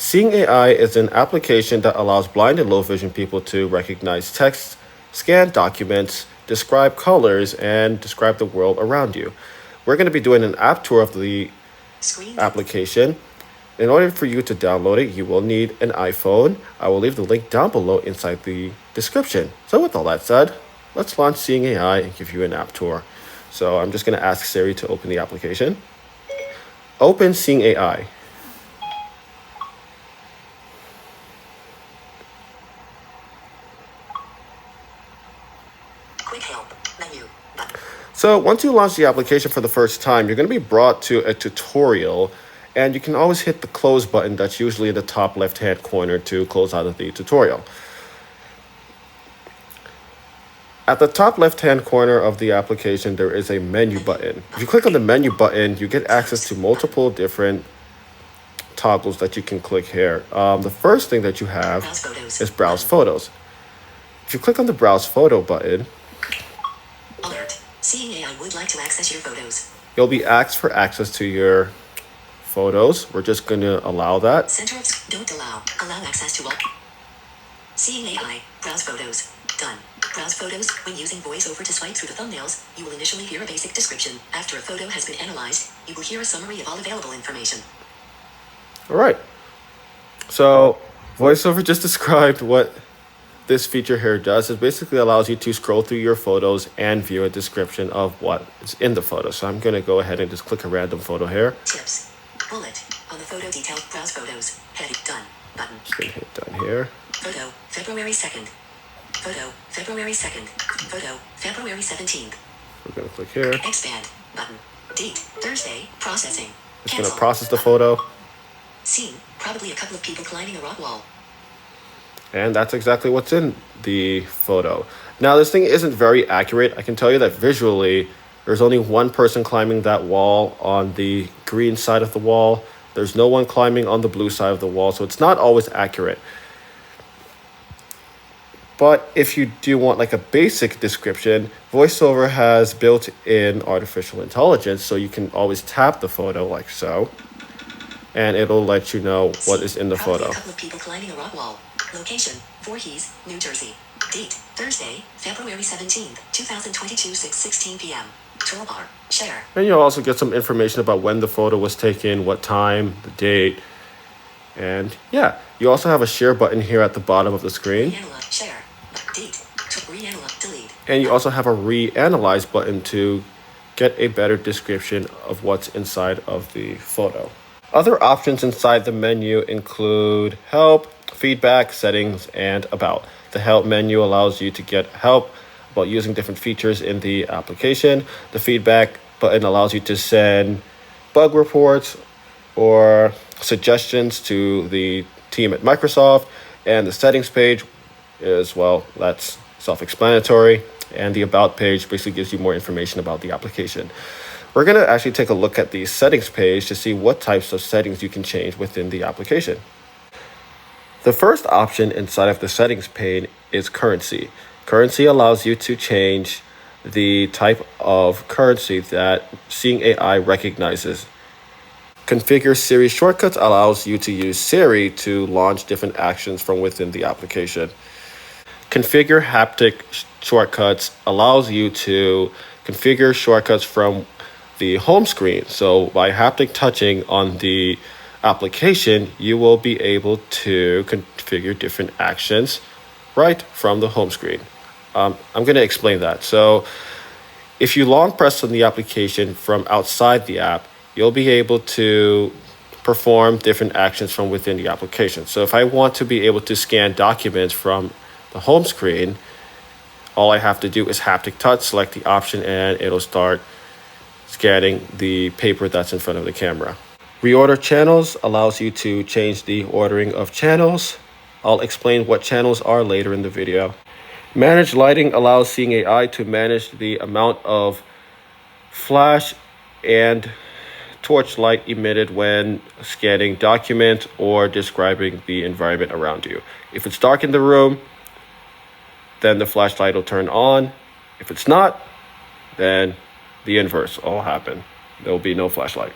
Seeing AI is an application that allows blind and low vision people to recognize text, scan documents, describe colors, and describe the world around you. We're going to be doing an app tour of the application. In order for you to download it, you will need an iPhone. I will leave the link down below inside the description. So with all that said, let's launch Seeing AI and give you an app tour. So I'm just going to ask Siri to open the application. Open Seeing AI. Quick help menu button. So once you launch the application for the first time, you're going to be brought to a tutorial, and you can always hit the close button that's usually in the top left-hand corner to close out of the tutorial. At the top left-hand corner of the application, there is a menu button. If you click on the menu button, you get access to multiple different toggles that you can click here. The first thing that you have is Browse Photos. If you click on the Browse Photo button, Alert. Seeing AI would like to access your photos. you'll be asked for access to your photos. We're just going to allow that. Center of don't allow. Allow access to all. Seeing AI. Browse photos. Done. Browse photos. When using VoiceOver to swipe through the thumbnails, you will initially hear a basic description. After a photo has been analyzed, you will hear a summary of all available information. All right. So VoiceOver just described what this feature here does. It basically allows you to scroll through your photos and view a description of what is in the photo. So I'm going to go ahead and just click a random photo here. Tips. Bullet. On the photo detail. Browse photos. Heading. Done. Button. Just going to hit done here. Photo. February 2nd. Photo. February 2nd. Photo. February 17th. We're going to click here. Expand. Button. Date. Thursday. Processing. It's going to Cancel. process the Button. photo. Scene. Probably a couple of people climbing a rock wall. And that's exactly what's in the photo. Now, this thing isn't very accurate. I can tell you that visually, there's only one person climbing that wall on the green side of the wall. There's no one climbing on the blue side of the wall, so it's not always accurate. But if you do want like a basic description, VoiceOver has built-in artificial intelligence, so you can always tap the photo like so, and it'll let you know what is in the Probably photo. a couple of people climbing a rock wall. Location, Voorhees, New Jersey. Date, Thursday, February 17th, 2022, 6:16 p.m. Toolbar, share. And you'll also get some information about when the photo was taken, what time, the date, and yeah, you also have a share button here at the bottom of the screen. Reanalyze, share. Date, reanalyze, delete. And you also have a reanalyze button to get a better description of what's inside of the photo. Other options inside the menu include help, feedback, settings, and about. The help menu allows you to get help about using different features in the application. The feedback button allows you to send bug reports or suggestions to the team at Microsoft. And the settings page is, well, that's self-explanatory. And the about page basically gives you more information about the application. We're going to actually take a look at the settings page to see what types of settings you can change within the application. The first option inside of the settings pane is currency. Currency allows you to change the type of currency that Seeing AI recognizes. Configure Siri shortcuts allows you to use Siri to launch different actions from within the application. Configure haptic shortcuts allows you to configure shortcuts from the home screen. So by haptic touching on the application, you will be able to configure different actions right from the home screen. I'm going to explain that. So if you long press on the application from outside the app, you'll be able to perform different actions from within the application. So if I want to be able to scan documents from the home screen, all I have to do is haptic touch, select the option, and it'll start scanning the paper that's in front of the camera. Reorder channels allows you to change the ordering of channels. I'll explain what channels are later in the video. Manage lighting allows Seeing AI to manage the amount of flash and torchlight emitted when scanning documents or describing the environment around you. If it's dark in the room, then the flashlight will turn on. If it's not, then the inverse will happen. There will be no flashlight.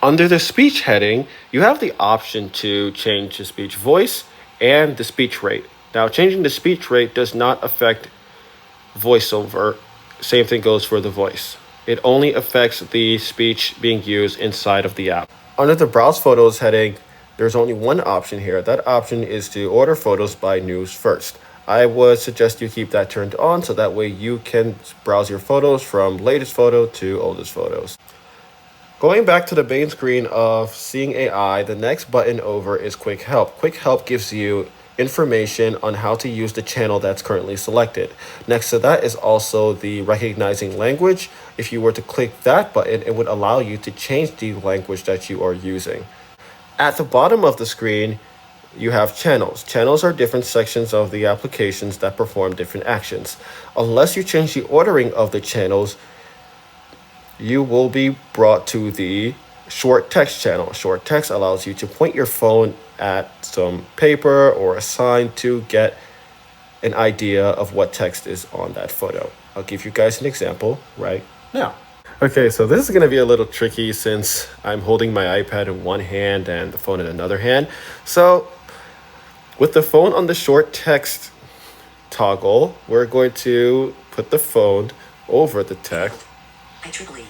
Under the speech heading, you have the option to change the speech voice and the speech rate. Now, changing the speech rate does not affect voiceover. Same thing goes for the voice. It only affects the speech being used inside of the app. Under the Browse Photos heading, there's only one option here. That option is to order photos by news first. I would suggest you keep that turned on so that way you can browse your photos from latest photo to oldest photos. Going back to the main screen of Seeing AI, the next button over is Quick Help. Quick Help gives you information on how to use the channel that's currently selected. Next to that is also the recognizing language. If you were to click that button, it would allow you to change the language that you are using. At the bottom of the screen, you have channels. Channels are different sections of the applications that perform different actions. Unless you change the ordering of the channels, you will be brought to the short text channel. Short text allows you to point your phone at some paper or a sign to get an idea of what text is on that photo. I'll give you guys an example right now. Okay, so this is going to be a little tricky since I'm holding my iPad in one hand and the phone in another hand. So with the phone on the short text toggle, we're going to put the phone over the text. IEEE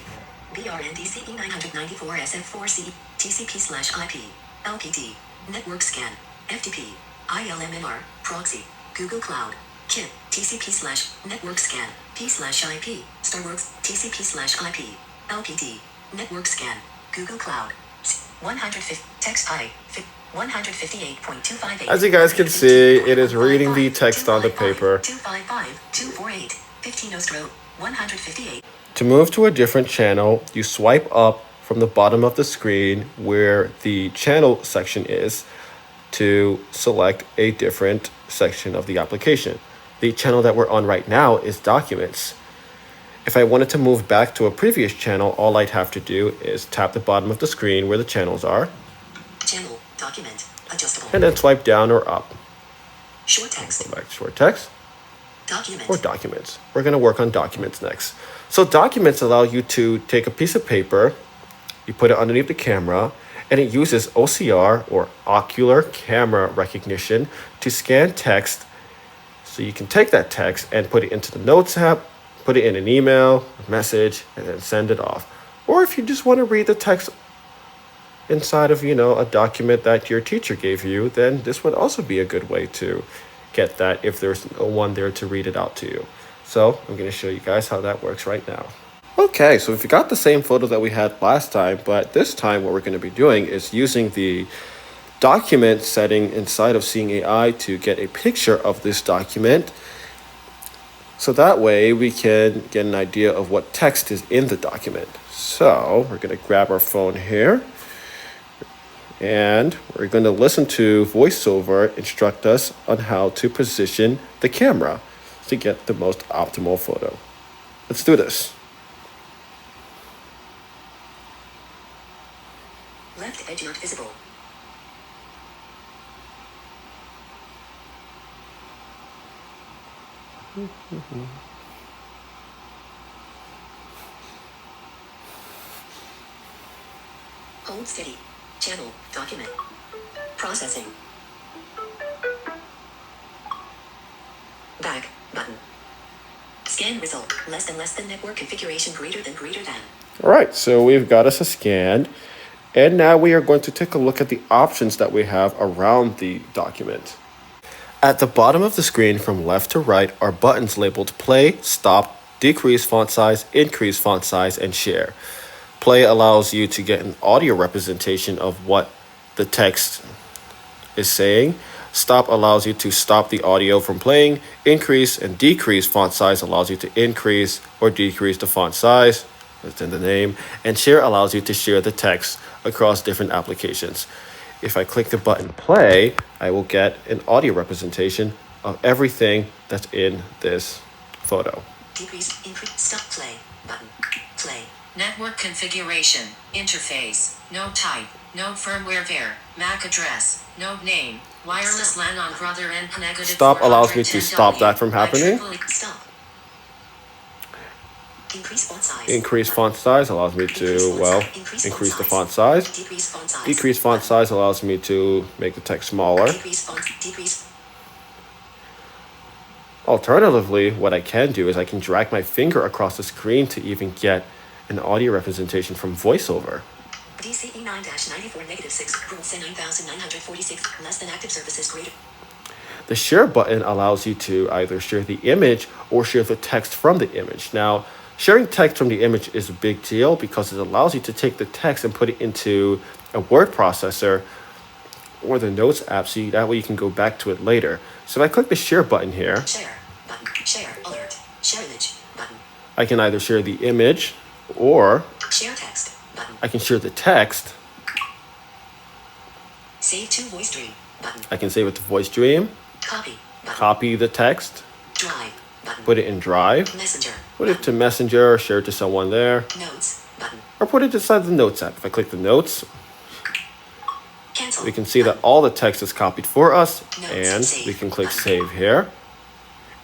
BRNDCE 994 SF4C TCP/IP LPD Network Scan FTP ILMNR Proxy Google Cloud KIT TCP/Network Scan P/IP Starworks TCP/IP LPD Network Scan Google Cloud 150 text I 158.258. As you guys can see, it is reading the text on the paper. 255.248 15 Ostro 158. To move to a different channel, you swipe up from the bottom of the screen where the channel section is to select a different section of the application. The channel that we're on right now is Documents. If I wanted to move back to a previous channel, all I'd have to do is tap the bottom of the screen where the channels are. Channel, document, adjustable. And then swipe down or up. Short text. Go back to short text. Document. Or Documents. We're going to work on Documents next. So Documents allow you to take a piece of paper, you put it underneath the camera, and it uses OCR or ocular camera recognition to scan text. So you can take that text and put it into the Notes app, put it in an email, a message, and then send it off. Or if you just want to read the text inside of, a document that your teacher gave you, then this would also be a good way to get that if there's no one there to read it out to you. So I'm going to show you guys how that works right now. Okay, so we've got the same photo that we had last time, but this time what we're going to be doing is using the document setting inside of Seeing AI to get a picture of this document. So that way we can get an idea of what text is in the document. So we're going to grab our phone here and we're going to listen to VoiceOver instruct us on how to position the camera to get the most optimal photo. Let's do this. Left edge not visible. Hold steady. Channel, document. Processing. Back, button. Scan result, less than network configuration greater than. All right, so we've got us a scan. And now we are going to take a look at the options that we have around the document. At the bottom of the screen from left to right are buttons labeled Play, Stop, Decrease font size, Increase font size, and Share. Play allows you to get an audio representation of what the text is saying. Stop allows you to stop the audio from playing. Increase and decrease font size allows you to increase or decrease the font size. That's in the name. And Share allows you to share the text across different applications. If I click the button Play, I will get an audio representation of everything that's in this photo. Decrease, increase, stop, play, button, play. Network configuration, interface, node type, node firmware var, MAC address, node name, wireless LAN on brother and negative. Stop allows me to stop that from happening. Stop. Increase font size. Increase font size allows me to, well, increase the font size. Decrease font size. Decrease font size allows me to make the text smaller. Decrease. Alternatively, what I can do is I can drag my finger across the screen to even get an audio representation from VoiceOver. DCE 9-94 -6 rule say 9946 less than active services greater. The share button allows you to either share the image or share the text from the image. Now, sharing text from the image is a big deal because it allows you to take the text and put it into a word processor or the Notes app so that way you can go back to it later. So if I click the share button here, Share button. Share alert. Share image button. I can either share the image or Share text button. I can share the text. Save to voice stream button. I can save it to VoiceDream, Copy button. copy the text, Drive button. put it in Drive, Messenger. put it to Messenger, share it to someone there, Notes button. or put it inside the Notes app. If I click the Notes, Cancel. we can see that all the text is copied for us, Notes, and save we can click button. Save here.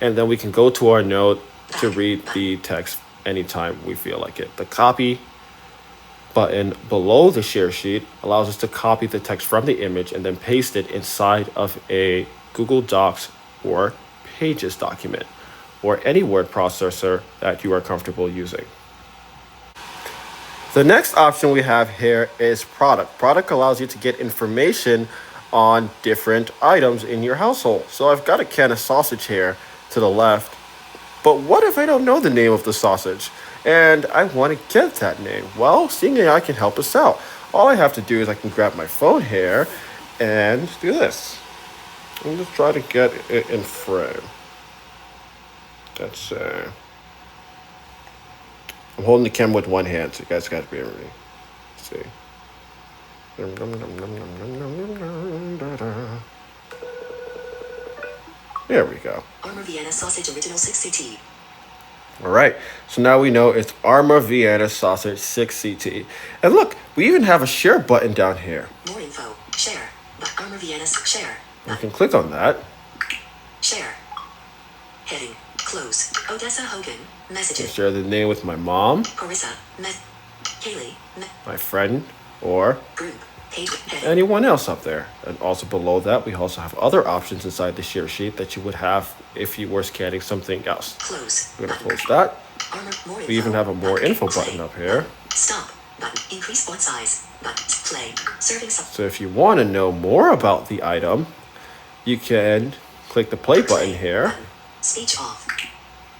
And then we can go to our note to read the text anytime we feel like it. The copy button below the share sheet allows us to copy the text from the image and then paste it inside of a Google Docs or Pages document or any word processor that you are comfortable using. The next option we have here is product. Product allows you to get information on different items in your household. So I've got a can of sausage here to the left, but what if I don't know the name of the sausage and I want to get that name? Well, Seeing AI can help us out. All I have to do is I can grab my phone here and do this. I'm just try to get it in frame. Let's say I'm holding the camera with one hand, so you guys got to be able to see. There we go. Armor Vienna sausage original 6CT. All right, so now we know it's Armor Vienna Sausage 6CT. And look, we even have a share button down here. More info. Share. Armor Vienna share. You can click on that. Share. Heading. Close. Odessa Hogan. I Messages. share the name with my mom, Carissa. Kaylee. my friend, or Group. Page. Heading. anyone else up there. And also below that, we also have other options inside the share sheet that you would have if you were scanning something else. Close. We're gonna Button. close that. Armor. More info. We even have a more info button up here. Stop. Button. Increase font size. Button. Play. Serving some. So if you want to know more about the item, you can click the play button here. Button. Speech off.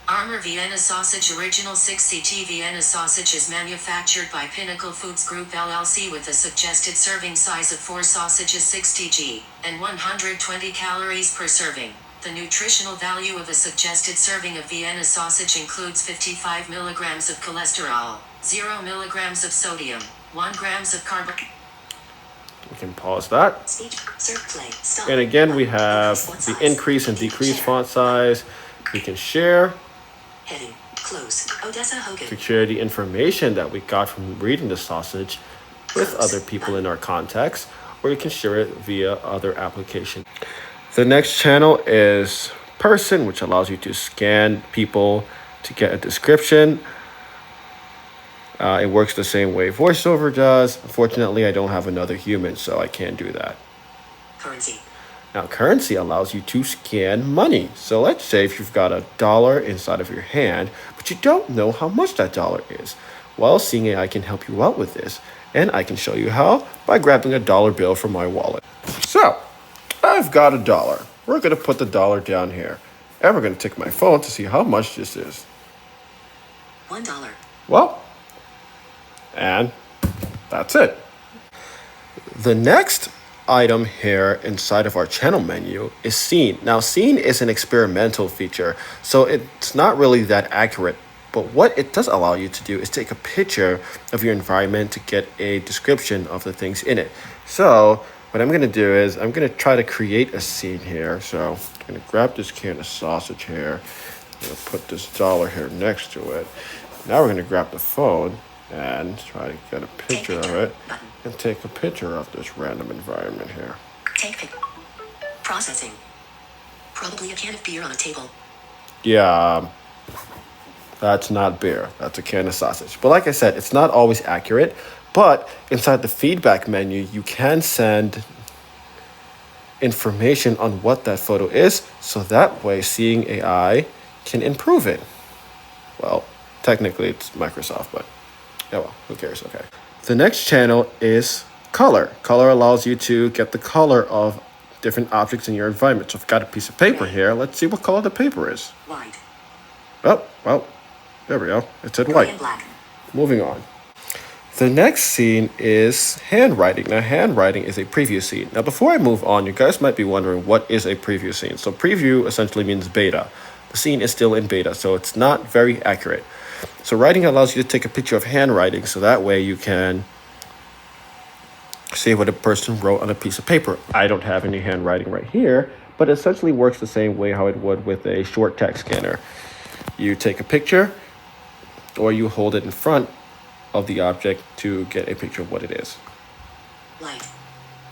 Armor Vienna Sausage Original 6CT Vienna Sausage is manufactured by Pinnacle Foods Group LLC with a suggested serving size of 4 sausages 60 g and 120 calories per serving. The nutritional value of a suggested serving of Vienna sausage includes 55 milligrams of cholesterol, 0 milligrams of sodium, 1 grams of carb. We can pause that. Speech. Serve. Play. Stop. And again, we Button. have Increase font the size. increase and decrease Share. font size. We can share Heading. Close. Odessa Hogan. to share the information that we got from reading the sausage with Close. other people in our context, or you can share it via other applications. The next channel is person, which allows you to scan people to get a description. It works the same way VoiceOver does. Unfortunately, I don't have another human, so I can't do that. Currency. Now, currency allows you to scan money. So let's say if you've got $1 inside of your hand, but you don't know how much that dollar is. Well, Seeing AI can help you out with this. And I can show you how by grabbing a dollar bill from my wallet. So, I've got $1. We're going to put the dollar down here. And we're going to take my phone to see how much this is. $1. Well, and that's it. The next item here inside of our channel menu is Scene. Now, Scene is an experimental feature, so it's not really that accurate. But what it does allow you to do is take a picture of your environment to get a description of the things in it. So what I'm going to do is I'm going to try to create a scene here. So I'm going to grab this can of sausage here. I'm going to put this dollar here next to it. Now we're going to grab the phone and try to get a picture of it and take a picture of this random environment here. Take pic. Processing. Probably a can of beer on a table. Yeah, That's not beer. That's a can of sausage. But like I said, it's not always accurate. But inside the feedback menu, you can send information on what that photo is. So that way, Seeing AI can improve it. Well, technically it's Microsoft, but yeah, well, who cares? Okay. The next channel is color. Color allows you to get the color of different objects in your environment. So I've got a piece of paper here. Let's see what color the paper is. White. Oh, well, there we go. It said Gray white. and black. Moving on. The next scene is handwriting. Now, handwriting is a preview scene. Now, before I move on, you guys might be wondering what is a preview scene. So preview essentially means beta. The scene is still in beta, so it's not very accurate. So writing allows you to take a picture of handwriting, so that way you can see what a person wrote on a piece of paper. I don't have any handwriting right here, but it essentially works the same way how it would with a short text scanner. You take a picture, or you hold it in front of the object to get a picture of what it is. Light.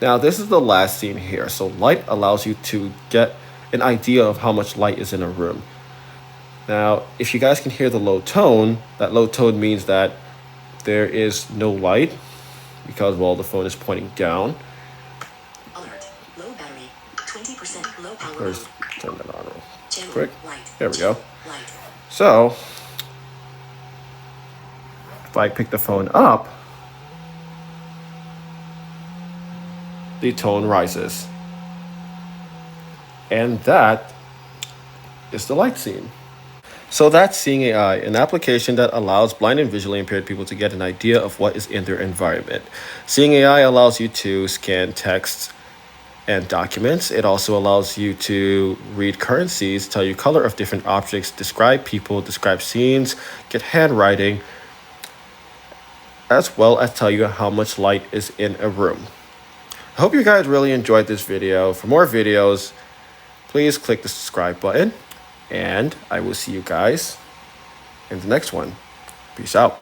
Now, this is the last scene here. So light allows you to get an idea of how much light is in a room. Now, if you guys can hear the low tone, that low tone means that there is no light because, well, the phone is pointing down. Alert. Low battery. 20% low power Where's mode. turn that on real Channel. quick? Light. There we go. Light. So, if I pick the phone up, the tone rises. And that is the light scene. So that's Seeing AI, an application that allows blind and visually impaired people to get an idea of what is in their environment. Seeing AI allows you to scan text and documents. It also allows you to read currencies, tell you color of different objects, describe people, describe scenes, get handwriting, as well as tell you how much light is in a room. I hope you guys really enjoyed this video. For more videos, please click the subscribe button, and I will see you guys in the next one. Peace out.